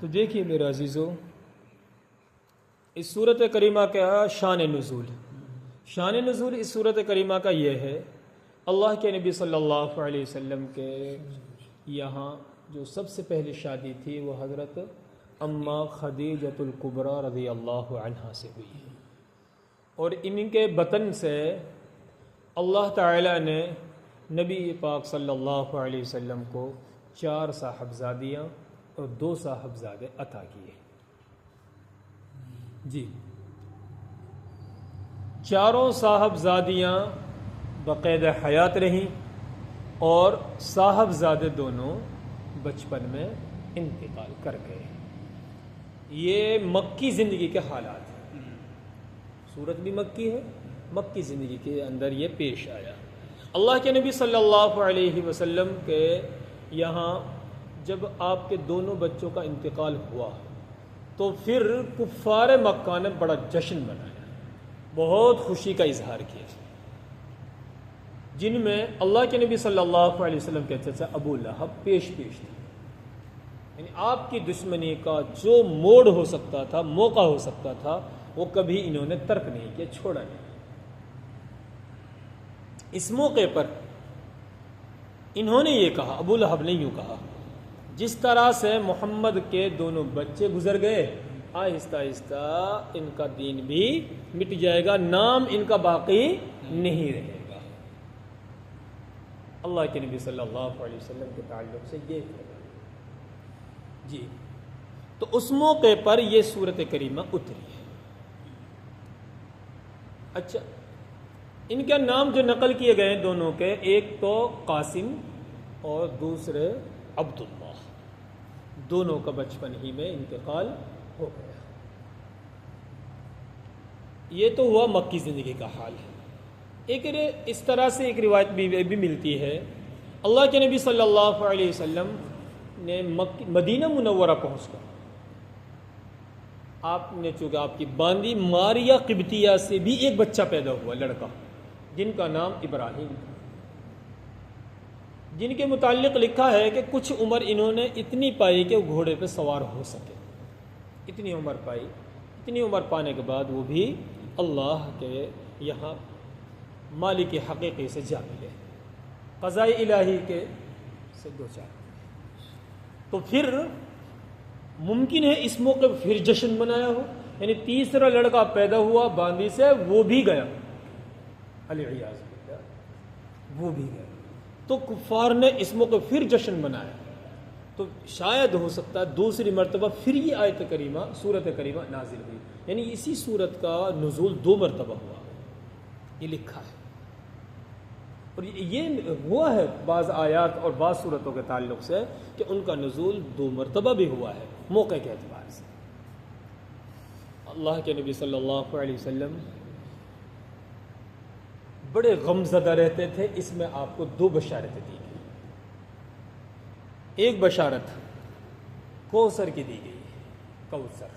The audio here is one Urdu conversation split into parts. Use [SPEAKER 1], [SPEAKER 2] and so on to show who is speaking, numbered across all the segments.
[SPEAKER 1] تو دیکھیے میرے عزیزو، اس صورت کریمہ کا شان نزول اس صورت کریمہ کا یہ ہے، اللہ کے نبی صلی اللہ علیہ وسلم کے یہاں جو سب سے پہلی شادی تھی وہ حضرت اماں خدیجۃ الکبریٰ رضی اللہ عنہا سے ہوئی ہے، اور ان کے بطن سے اللہ تعالی نے نبی پاک صلی اللہ علیہ وسلم کو 4 صاحبزادیاں اور 2 صاحبزادے عطا کیے۔ جی، 4 صاحبزادیاں باقاعدہ حیات رہیں اور صاحبزادے دونوں بچپن میں انتقال کر گئے۔ یہ مکی زندگی کے حالات ہیں، صورت بھی مکی ہے، مکی زندگی کے اندر یہ پیش آیا۔ اللہ کے نبی صلی اللہ علیہ وسلم کے یہاں جب آپ کے دونوں بچوں کا انتقال ہوا تو پھر کفار مکہ نے بڑا جشن منایا، بہت خوشی کا اظہار کیا، جن میں اللہ کے نبی صلی اللہ علیہ وسلم کے چچا ابو لہب پیش تھے۔ یعنی آپ کی دشمنی کا جو موڑ ہو سکتا تھا، موقع ہو سکتا تھا، وہ کبھی انہوں نے ترک نہیں کیا، چھوڑا نہیں۔ اس موقع پر انہوں نے یہ کہا، ابو لہب نے یوں کہا، جس طرح سے محمد کے دونوں بچے گزر گئے، آہستہ آہستہ ان کا دین بھی مٹ جائے گا، نام ان کا باقی نہیں رہے گا۔ اللہ کے نبی صلی اللہ علیہ وسلم کے تعلق سے یہ کہا۔ جی، تو اس موقع پر یہ صورت کریمہ اتری ہے۔ اچھا، ان کے نام جو نقل کیے گئے ہیں دونوں کے، ایک تو قاسم اور دوسرے عبداللہ، دونوں کا بچپن ہی میں انتقال ہو گیا۔ یہ تو ہوا مکی زندگی کا حال ہے۔ ایک اس طرح سے ایک روایت بھی ملتی ہے، اللہ کے نبی صلی اللہ علیہ وسلم نے مدینہ منورہ پہنچ کر آپ نے، چونکہ آپ کی باندی ماریہ قبطیہ سے بھی ایک بچہ پیدا ہوا، لڑکا، جن کا نام ابراہیم تھا، جن کے متعلق لکھا ہے کہ کچھ عمر انہوں نے اتنی پائی کہ وہ گھوڑے پہ سوار ہو سکے، اتنی عمر پائی، اتنی عمر پانے کے بعد وہ بھی اللہ کے یہاں مالک حقیقی سے جا ملے، قضاء الہی کے سے دو چار۔ تو پھر ممکن ہے اس موقع پھر جشن منایا ہو، یعنی تیسرا لڑکا پیدا ہوا باندی سے، وہ بھی گیا، علیہ وہ بھی گیا، تو کفار نے اس موقع پھر جشن منایا۔ تو شاید ہو سکتا ہے دوسری مرتبہ پھر یہ آیت کریمہ، سورت کریمہ نازل ہوئی، یعنی اسی سورت کا نزول 2 مرتبہ ہوا، یہ لکھا ہے۔ اور یہ ہوا ہے بعض آیات اور بعض صورتوں کے تعلق سے کہ ان کا نزول 2 مرتبہ بھی ہوا ہے موقع کے اعتبار سے۔ اللہ کے نبی صلی اللہ علیہ وسلم بڑے غم زدہ رہتے تھے، اس میں آپ کو 2 بشارتیں دی گئی۔ ایک بشارت کوثر کی دی گئی، کوثر،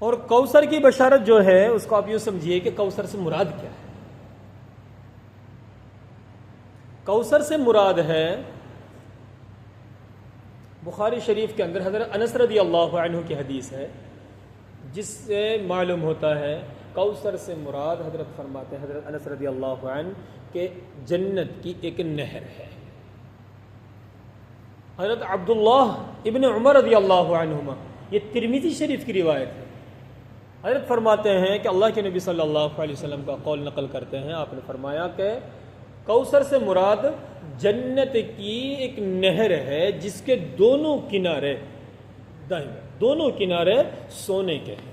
[SPEAKER 1] اور کوثر کی بشارت جو ہے اس کو آپ یوں سمجھیے کہ کوثر سے مراد کیا ہے؟ کوثر سے مراد ہے، بخاری شریف کے اندر حضرت انس رضی اللہ عنہ کی حدیث ہے، جس سے معلوم ہوتا ہے کوثر سے مراد، حضرت فرماتے ہیں حضرت انس رضی اللہ عنہ کہ جنت کی ایک نہر ہے۔ حضرت عبداللہ ابن عمر رضی اللہ عنہما، یہ ترمذی شریف کی روایت ہے، حضرت فرماتے ہیں کہ اللہ کے نبی صلی اللہ علیہ وسلم کا قول نقل کرتے ہیں، آپ نے فرمایا کہ کوثر سے مراد جنت کی ایک نہر ہے جس کے دونوں کنارے، دونوں کنارے سونے کے ہیں،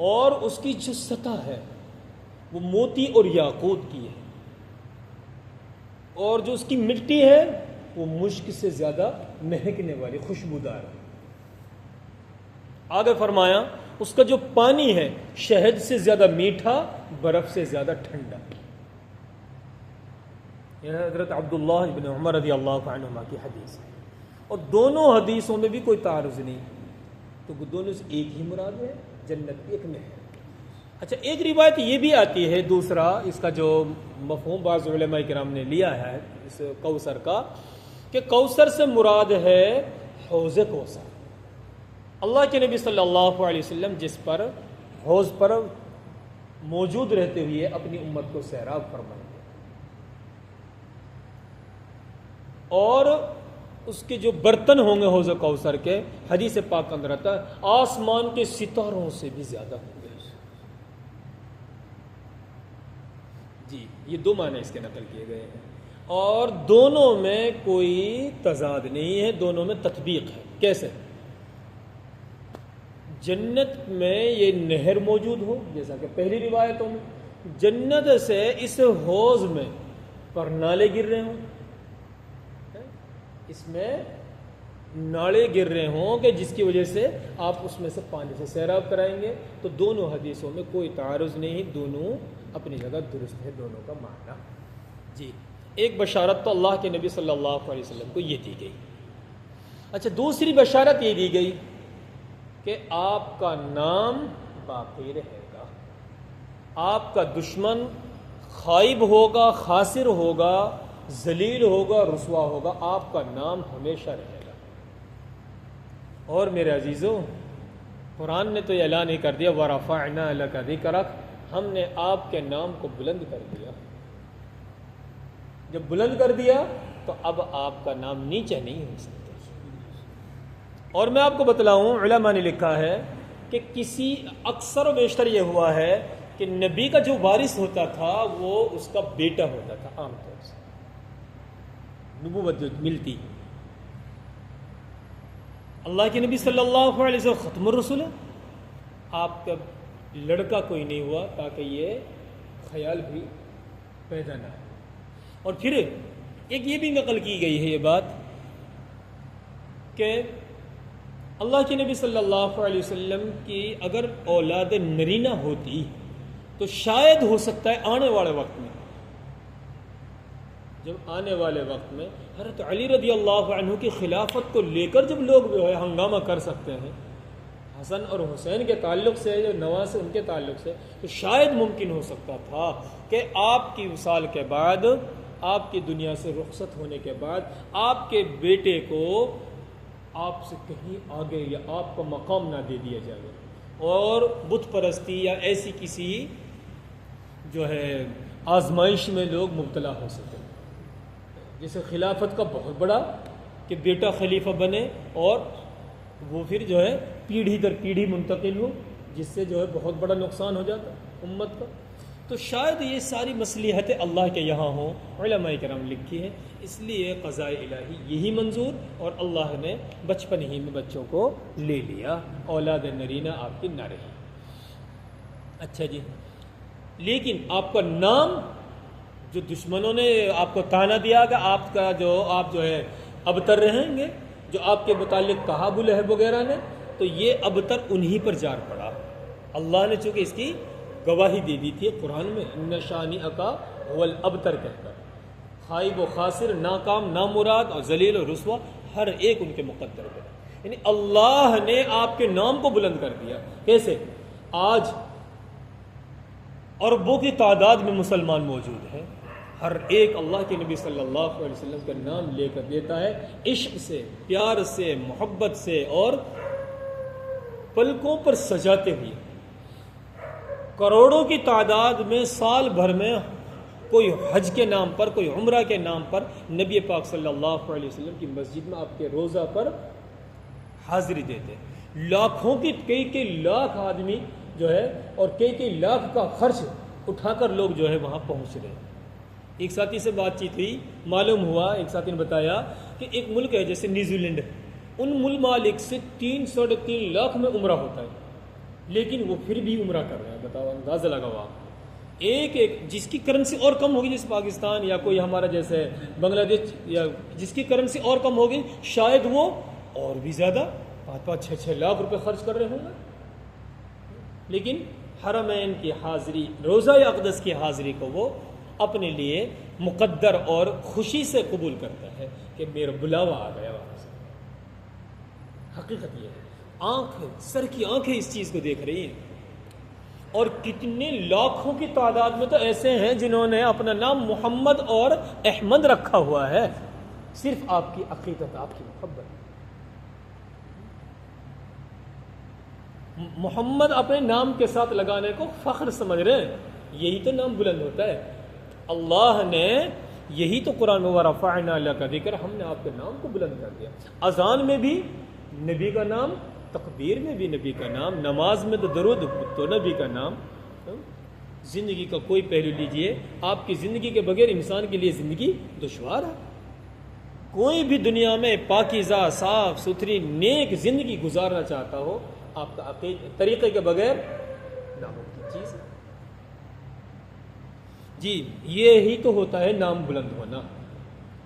[SPEAKER 1] اور اس کی جو سطح ہے وہ موتی اور یاقوت کی ہے، اور جو اس کی مٹی ہے وہ مشک سے زیادہ مہکنے والی، خوشبودار ہے۔ آگے فرمایا اس کا جو پانی ہے شہد سے زیادہ میٹھا، برف سے زیادہ ٹھنڈا۔ یہ حضرت عبداللہ ابن عمر رضی اللہ عنہما کی حدیث ہے، اور دونوں حدیثوں میں بھی کوئی تعارض نہیں، تو دونوں سے ایک ہی مراد ہے، جنت کی ایک نہر۔ اچھا، ایک روایت یہ بھی آتی ہے، دوسرا اس کا جو مفہوم بعض علماء کرام نے لیا ہے اس کوثر کا، کہ کوثر سے مراد ہے حوض کوثر۔ اللہ کے نبی صلی اللہ علیہ وسلم جس پر حوض پر موجود رہتے ہوئے اپنی امت کو سیراب فرمائیں گے، اور اس کے جو برتن ہوں گے حوض کوثر کے، حدیث پاک کے اندر آتا ہے آسمان کے ستاروں سے بھی زیادہ ہوں گے۔ جی، یہ دو معنی اس کے نقل کیے گئے ہیں، اور دونوں میں کوئی تضاد نہیں ہے، دونوں میں تطبیق ہے۔ کیسے؟ جنت میں یہ نہر موجود ہو، جیسا کہ پہلی روایتوں میں جنت سے اس حوض میں پر نالے گر رہے ہوں، اس میں نالے گر رہے ہوں کہ جس کی وجہ سے آپ اس میں سے پانی سے سیراب کرائیں گے، تو دونوں حدیثوں میں کوئی تعارض نہیں، دونوں اپنی جگہ درست ہے، دونوں کا معنی۔ جی، ایک بشارت تو اللہ کے نبی صلی اللہ علیہ وسلم کو یہ دی گئی۔ اچھا، دوسری بشارت یہ دی گئی کہ آپ کا نام باقی رہے گا، آپ کا دشمن خائب ہوگا، خاسر ہوگا، ذلیل ہوگا، رسوا ہوگا، آپ کا نام ہمیشہ رہے گا۔ اور میرے عزیزوں، قرآن نے تو یہ اعلان ہی کر دیا وَرَفَعْنَا لَكَ ذِكْرَكَ، ہم نے آپ کے نام کو بلند کر دیا۔ جب بلند کر دیا تو اب آپ کا نام نیچے نہیں ہو سکتا۔ اور میں آپ کو بتلاؤں، علماء نے لکھا ہے کہ کسی اکثر و بیشتر یہ ہوا ہے کہ نبی کا جو وارث ہوتا تھا وہ اس کا بیٹا ہوتا تھا، عام طور سے نبوت جو ملتی۔ اللہ کے نبی صلی اللہ علیہ وسلم ختم الرسول ہے، آپ کا لڑکا کوئی نہیں ہوا تاکہ یہ خیال بھی پیدا نہ ہو۔ اور پھر ایک یہ بھی نقل کی گئی ہے یہ بات کہ اللہ کے نبی صلی اللہ علیہ وسلم کی اگر اولاد نرینہ ہوتی تو شاید ہو سکتا ہے آنے والے وقت میں، جب آنے والے وقت میں حضرت علی رضی اللہ عنہ کی خلافت کو لے کر جب لوگ جو ہے ہنگامہ کر سکتے ہیں حسن اور حسین کے تعلق سے، جو نواز ان کے تعلق سے، تو شاید ممکن ہو سکتا تھا کہ آپ کی وصال کے بعد، آپ کی دنیا سے رخصت ہونے کے بعد، آپ کے بیٹے کو آپ سے کہیں آگے یا آپ کا مقام نہ دے دیا جائے اور بت پرستی یا ایسی کسی جو ہے آزمائش میں لوگ مبتلا ہو سکے، جیسے خلافت کا بہت بڑا کہ بیٹا خلیفہ بنے اور وہ پھر جو ہے پیڑھی در پیڑھی منتقل ہو، جس سے جو ہے بہت بڑا نقصان ہو جاتا امت کا۔ تو شاید یہ ساری مصلحتیں اللہ کے یہاں ہوں، علماء کرام لکھی ہے، اس لیے قضاء الہی یہی منظور، اور اللہ نے بچپن ہی میں بچوں کو لے لیا، اولاد نرینہ آپ کی نہ رہی۔ اچھا جی، لیکن آپ کا نام جو دشمنوں نے آپ کو تانا دیا کہ آپ کا آپ جو ہے ابتر رہیں گے، جو آپ کے متعلق کہا ابو لہب وغیرہ نے، تو یہ ابتر انہی پر جار پڑا۔ اللہ نے چونکہ اس کی گواہی دے دی تھی قرآن میں، ان شانئک هو الابتر کہہ کر، خائب و خاسر، ناکام، نامراد اور ذلیل و رسوا ہر ایک ان کے مقدر پہ، یعنی اللہ نے آپ کے نام کو بلند کر دیا۔ کیسے؟ آج اربوں کی تعداد میں مسلمان موجود ہیں، ہر ایک اللہ کے نبی صلی اللہ علیہ وسلم کا نام لے کر دیتا ہے، عشق سے، پیار سے، محبت سے، اور پلکوں پر سجاتے ہوئے۔ کروڑوں کی تعداد میں سال بھر میں کوئی حج کے نام پر، کوئی عمرہ کے نام پر نبی پاک صلی اللہ علیہ وسلم کی مسجد میں آپ کے روزہ پر حاضری دیتے، لاکھوں کی کئی لاکھ آدمی جو ہے اور کئی لاکھ کا خرچ اٹھا کر لوگ جو ہے وہاں پہنچ رہے ہیں۔ ایک ساتھی سے بات چیت ہوئی، معلوم ہوا، ایک ساتھی نے بتایا کہ ایک ملک ہے جیسے نیوزی لینڈ، ان ممالک سے 3.5 لاکھ میں عمرہ ہوتا ہے، لیکن وہ پھر بھی عمرہ کر رہے ہیں۔ بتاؤ، اندازہ لگاؤ آپ، ایک جس کی کرنسی اور کم ہوگی، جیسے پاکستان یا کوئی ہمارا جیسے بنگلہ دیش، یا جس کی کرنسی اور کم ہوگی، شاید وہ اور بھی زیادہ 5-6 لاکھ روپے خرچ کر رہے ہوں گے، لیکن حرمین کی حاضری، روزہ اقدس کی حاضری کو وہ اپنے لیے مقدر اور خوشی سے قبول کرتا ہے کہ میرا بلاوا آ گیا وہاں سے۔ حقیقت یہ ہے، آنکھ، سر کی آنکھیں اس چیز کو دیکھ رہی ہیں۔ اور کتنے لاکھوں کی تعداد میں تو ایسے ہیں جنہوں نے اپنا نام محمد اور احمد رکھا ہوا ہے، صرف آپ کی عقیدت، آپ کی محبت۔ محمد اپنے نام کے ساتھ لگانے کو فخر سمجھ رہے ہیں، یہی تو نام بلند ہوتا ہے۔ اللہ نے یہی تو قرآن وَرَفَعْنَا لَكَ ذِكْرَ، ہم نے آپ کے نام کو بلند کر دیا۔ اذان میں بھی نبی کا نام، تکبیر میں بھی نبی کا نام، نماز میں تو درود تو نبی کا نام۔ زندگی کا کوئی پہلو لیجئے، آپ کی زندگی کے بغیر انسان کے لیے زندگی دشوار ہے۔ کوئی بھی دنیا میں پاکیزہ، صاف ستھری، نیک زندگی گزارنا چاہتا ہو، آپ کا طریقے کے بغیر ناممکن چیز ہے۔ جی یہی تو ہوتا ہے نام بلند ہونا۔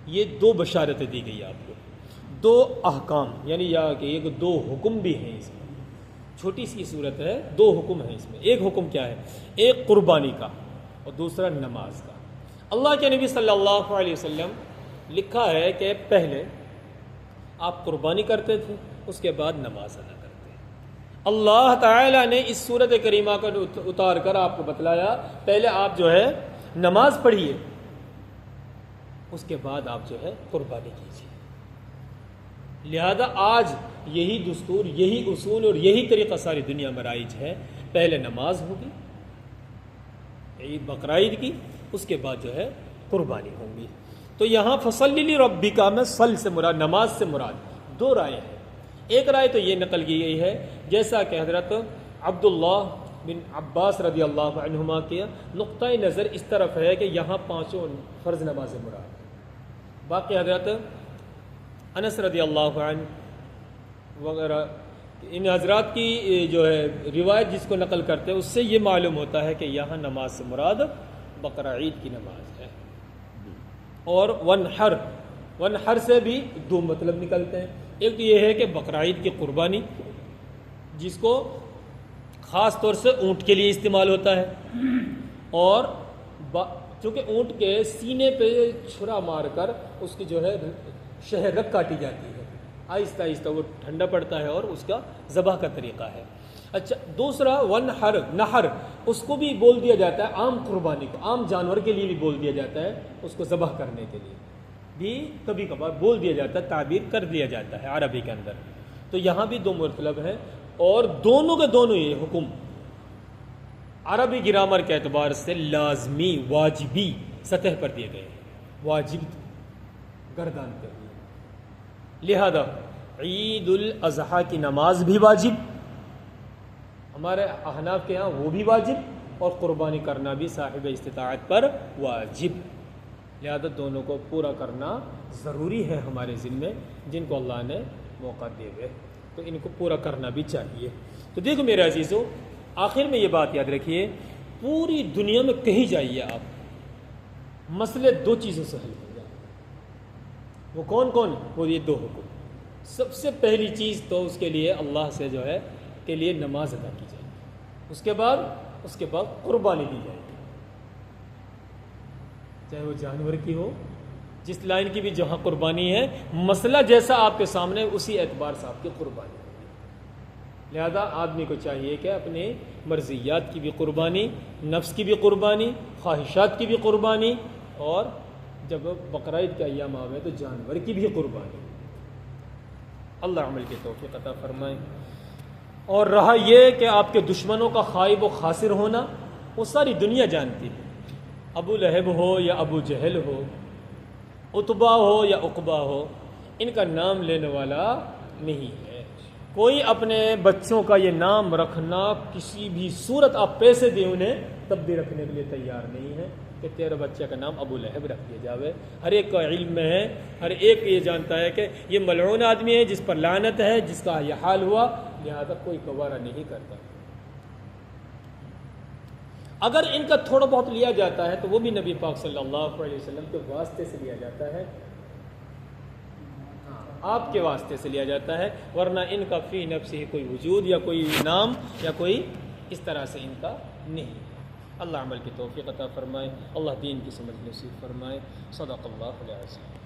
[SPEAKER 1] یہ دو بشارتیں دی گئی آپ کو، دو احکام، یعنی یا کہ یہ دو حکم بھی ہیں اس میں، چھوٹی سی صورت ہے، دو حکم ہیں اس میں۔ ایک حکم کیا ہے؟ ایک قربانی کا اور دوسرا نماز کا۔ اللہ کے نبی صلی اللہ علیہ وسلم لکھا ہے کہ پہلے آپ قربانی کرتے تھے، اس کے بعد نماز ادا کرتے ہیں۔ اللہ تعالیٰ نے اس سورت کریمہ کو اتار کر آپ کو بتلایا، پہلے آپ جو ہے نماز پڑھیے، اس کے بعد آپ جو ہے قربانی کیجیے۔ لہذا آج یہی دستور، یہی اصول اور یہی طریقہ ساری دنیا میں رائج ہے۔ پہلے نماز ہوگی، عید بقرعید کی، اس کے بعد جو ہے قربانی ہوگی۔ تو یہاں فصلی لربک میں صل سے مراد، نماز سے مراد، دو رائے ہیں۔ ایک رائے تو یہ نقل کی گئی ہے جیسا کہ حضرت عبداللہ بن عباس رضی اللہ عنہما کے نقطۂ نظر اس طرف ہے کہ یہاں پانچوں فرض نماز مراد ہے۔ باقی حضرت انس رضی اللہ عنہ وغیرہ ان حضرات کی جو ہے روایت جس کو نقل کرتے ہیں، اس سے یہ معلوم ہوتا ہے کہ یہاں نماز سے مراد بقرہ عید کی نماز ہے۔ اور ونحر سے بھی دو مطلب نکلتے ہیں۔ ایک تو یہ ہے کہ بقرہ عید کی قربانی، جس کو خاص طور سے اونٹ کے لیے استعمال ہوتا ہے، اور چونکہ اونٹ کے سینے پہ چھرا مار کر اس کی جو ہے شہرک کاٹی جاتی ہے، آہستہ آہستہ وہ ٹھنڈا پڑتا ہے، اور اس کا ذبح کا طریقہ ہے۔ اچھا دوسرا نحر، اس کو بھی بول دیا جاتا ہے عام قربانی کو، عام جانور کے لیے بھی بول دیا جاتا ہے، اس کو ذبح کرنے کے لیے بھی کبھی کبھار بول دیا جاتا ہے، تعبیر کر دیا جاتا ہے عربی کے اندر۔ تو یہاں بھی دو مطلب ہیں، اور دونوں کے دونوں یہ حکم عربی گرامر کے اعتبار سے لازمی، واجبی سطح پر دیے گئے ہیں، واجب گردان پہ ہوئی۔ لہذا عید الاضحیٰ کی نماز بھی واجب، ہمارے احناف کے ہاں وہ بھی واجب، اور قربانی کرنا بھی صاحب استطاعت پر واجب۔ لہذا دونوں کو پورا کرنا ضروری ہے ہمارے ذمے، جن کو اللہ نے موقع دے ہوئے، تو ان کو پورا کرنا بھی چاہیے۔ تو دیکھو میرے عزیزو، آخر میں یہ بات یاد رکھیے، پوری دنیا میں کہیں جائیے آپ، مسئلے دو چیزوں سے حل ہو جائیں۔ وہ کون کون؟ وہ یہ دو حکم۔ سب سے پہلی چیز تو اس کے لیے اللہ سے جو ہے کے لیے نماز ادا کی جائے گی، اس کے بعد قربانی دی جائے گی، چاہے وہ جانور کی ہو، جس لائن کی بھی جہاں قربانی ہے، مسئلہ جیسا آپ کے سامنے اسی اعتبار سے آپ کی قربانی ہوگی۔ لہذا آدمی کو چاہیے کہ اپنے مرضیات کی بھی قربانی، نفس کی بھی قربانی، خواہشات کی بھی قربانی، اور جب بقرعید کے ایام آوے تو جانور کی بھی قربانی۔ اللہ عمل کی توفیق عطا فرمائے۔ اور رہا یہ کہ آپ کے دشمنوں کا خائب و خاسر ہونا، وہ ساری دنیا جانتی ہے، ابو لہب ہو یا ابو جہل ہو، عتبہ ہو یا عقبہ ہو، ان کا نام لینے والا نہیں ہے۔ کوئی اپنے بچوں کا یہ نام رکھنا کسی بھی صورت، آپ پیسے دیں انہیں تب بھی رکھنے کے لیے تیار نہیں ہے کہ تیرے بچے کا نام ابو لہب رکھ دیا جاوے۔ ہر ایک کا علم میں ہے، ہر ایک یہ جانتا ہے کہ یہ ملعون آدمی ہے، جس پر لعنت ہے، جس کا یہ حال ہوا، لہذا کوئی گوارہ نہیں کرتا۔ اگر ان کا تھوڑا بہت لیا جاتا ہے تو وہ بھی نبی پاک صلی اللہ علیہ وسلم کے واسطے سے لیا جاتا ہے، آپ کے واسطے سے لیا جاتا ہے، ورنہ ان کا فی نفسی کوئی وجود یا کوئی نام یا کوئی اس طرح سے ان کا نہیں۔ اللہ عمل کی توفیق عطا فرمائے، اللہ دین کی سمجھ نصیب فرمائے۔ صدق اللہ العظیم۔